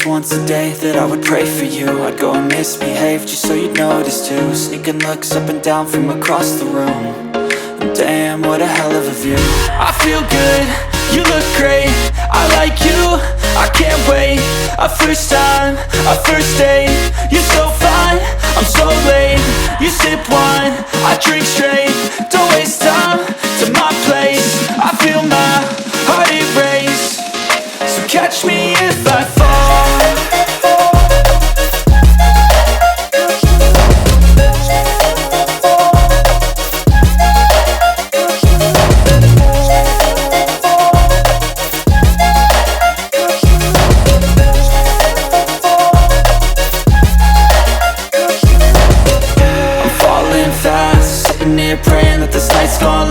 once a day that I would pray for you. I'd go and misbehave just so you'd notice too. Sneaking looks up and down from across the room. And damn, what a hell of a view. I feel good, you look great, I like you, I can't wait. A first time, a first date, you're so fine, I'm so late. You sip wine, I drink straight. Don't waste time to my place. I feel my heart erase. So catch me if I fall. Fast, sitting here praying that this night's gonna last.